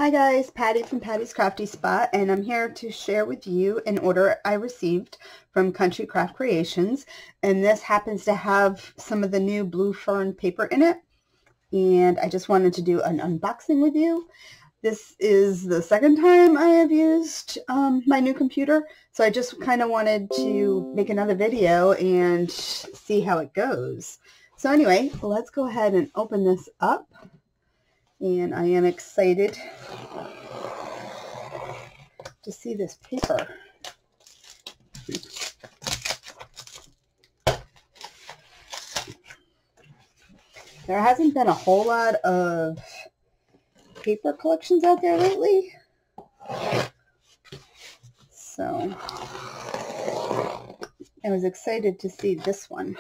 Hi guys, Patty from Patty's Crafty Spot, and I'm here to share with you an order I received from Country Craft Creations, and this happens to have some of the new Blue Fern paper in it, and I just wanted to do an unboxing with you. This is the second time I have used my new computer, so I just kind of wanted to make another video and see how it goes. So anyway, let's go ahead and open this up. And I am excited to see this paper. There hasn't been a whole lot of paper collections out there lately, so I was excited to see this one.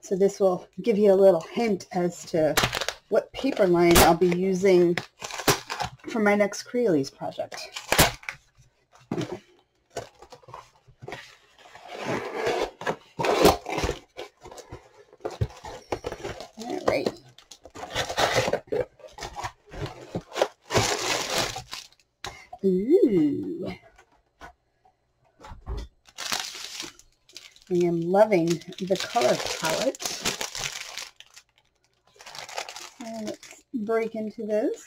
So this will give you a little hint as to what paper line I'll be using for my next Crealies project. All right. Ooh. I am loving the color palette. So let's break into this.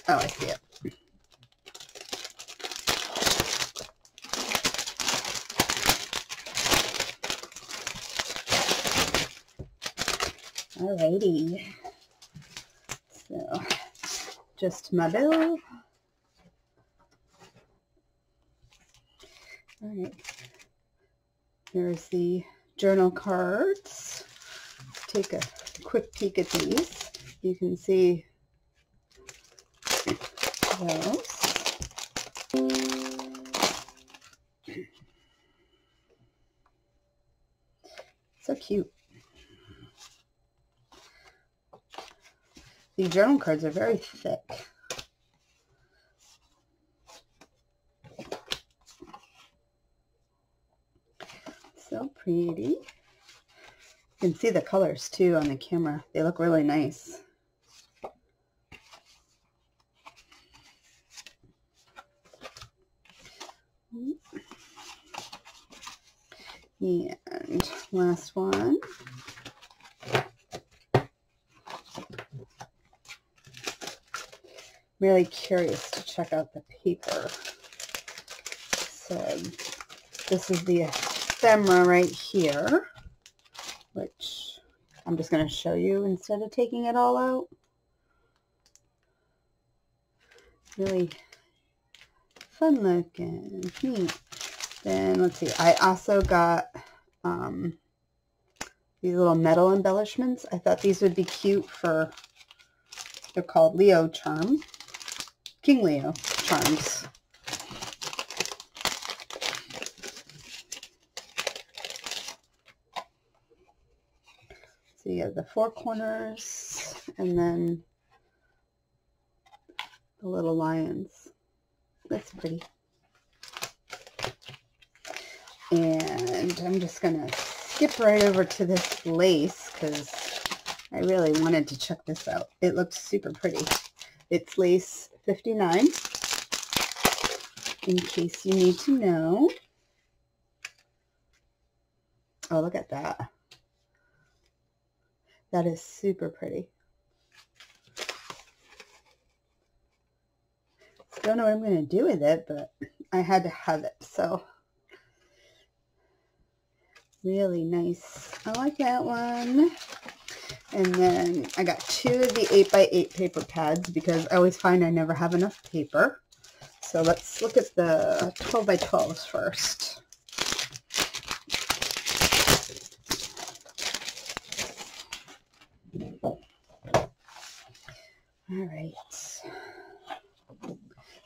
Oh, I see it. Alrighty. So, just my bill. Alright. Here's the journal cards. Let's take a quick peek at these. You can see those. So cute. The journal cards are very thick. So pretty. You can see the colors too on the camera. They look really nice. And last one. Really curious to check out the paper. So this is the Ephemera right here, which I'm just going to show you instead of taking it all out. Really fun looking. Neat. Then let's see, I also got these little metal embellishments. I thought these would be cute for, they're called Leo charm, King Leo charms. So you have the four corners and then the little lions. That's pretty. And I'm just going to skip right over to this lace because I really wanted to check this out. It looks super pretty. It's lace 59, in case you need to know. Oh, look at that. That is super pretty. Don't know what I'm going to do with it, but I had to have it, so really nice. I like that one. And then I got two of the 8x8 paper pads because I always find I never have enough paper. So let's look at the 12x12s first. All right.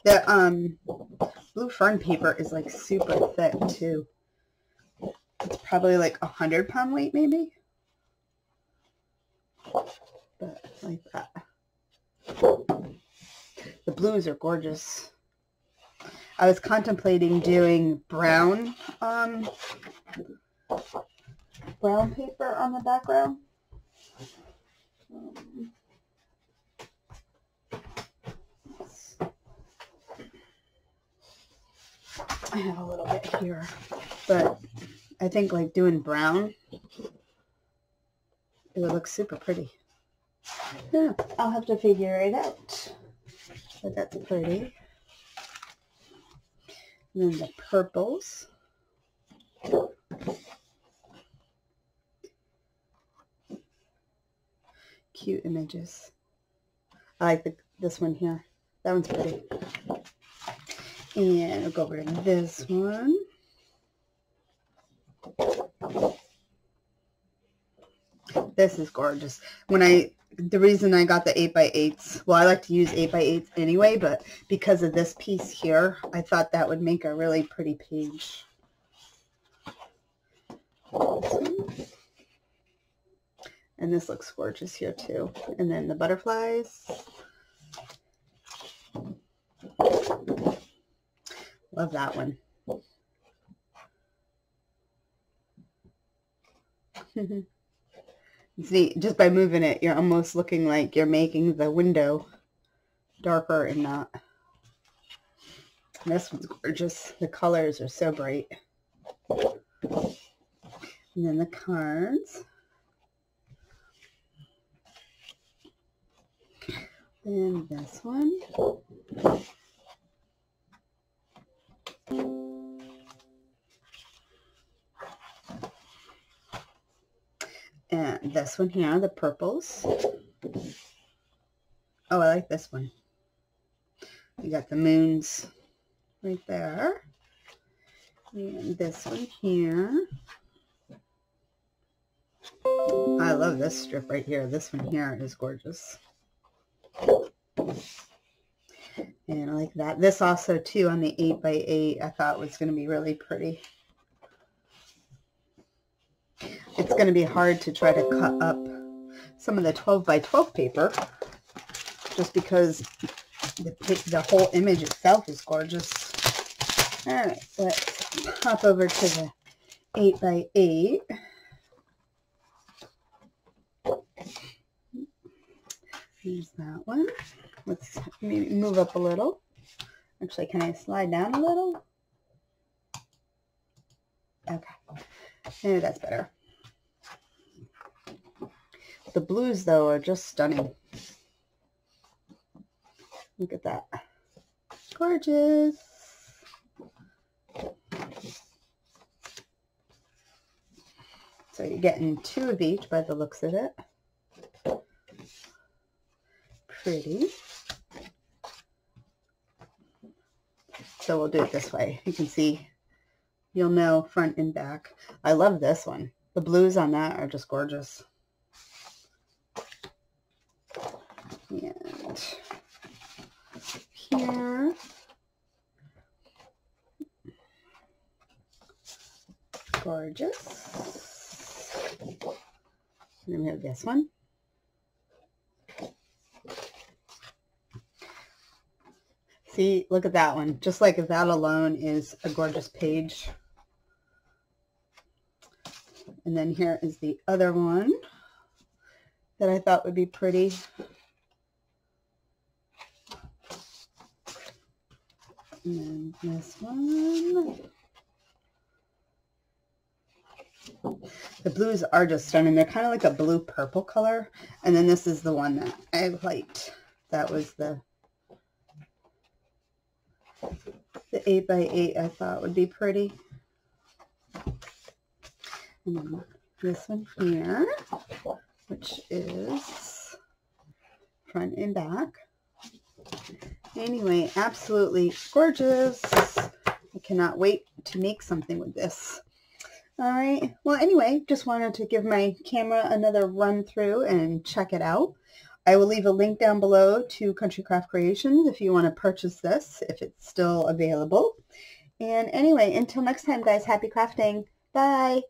The Blue Fern paper is like super thick too. It's probably like 100-pound weight maybe. But like that. The blues are gorgeous. I was contemplating doing brown paper on the background. I have a little bit here, but I think like doing brown, it would look super pretty. Yeah, I'll have to figure it out, but that's pretty. And then the purples. Cute images. I like this one here. That one's pretty. And we'll go over to this one. This is gorgeous. The reason I got the 8x8s, well, I like to use 8x8s anyway, but because of this piece here, I thought that would make a really pretty page. And this looks gorgeous here too. And then the butterflies. Love that one. It's neat. Just by moving it, you're almost looking like you're making the window darker and not. This one's gorgeous. The colors are so bright. And then the cards. And this one. And this one here, the purples. Oh, I like this one. You got the moons right there. And this one here. I love this strip right here. This one here is gorgeous. And I like that. This also too on the 8x8 I thought was going to be really pretty. It's going to be hard to try to cut up some of the 12x12 paper just because the whole image itself is gorgeous. Alright, let's hop over to the 8x8. Here's that one. Let's maybe move up a little. Actually, can I slide down a little? Okay. Maybe that's better. The blues, though, are just stunning. Look at that. Gorgeous. So you're getting 2 of each by the looks of it. Pretty. So we'll do it this way. You can see, you'll know front and back. I love this one. The blues on that are just gorgeous. And here, gorgeous. And then we have this one. See, look at that one. Just like that alone is a gorgeous page. And then here is the other one that I thought would be pretty. And then this one. The blues are just stunning. They're kind of like a blue purple color. And then this is the one that I liked. That was the 8x8 I thought would be pretty. And then this one here, which is front and back. Anyway, absolutely gorgeous. I cannot wait to make something with this. All right. Well, anyway, just wanted to give my camera another run through and check it out. I will leave a link down below to Country Craft Creations if you want to purchase this, if it's still available. And anyway, until next time, guys, happy crafting. Bye.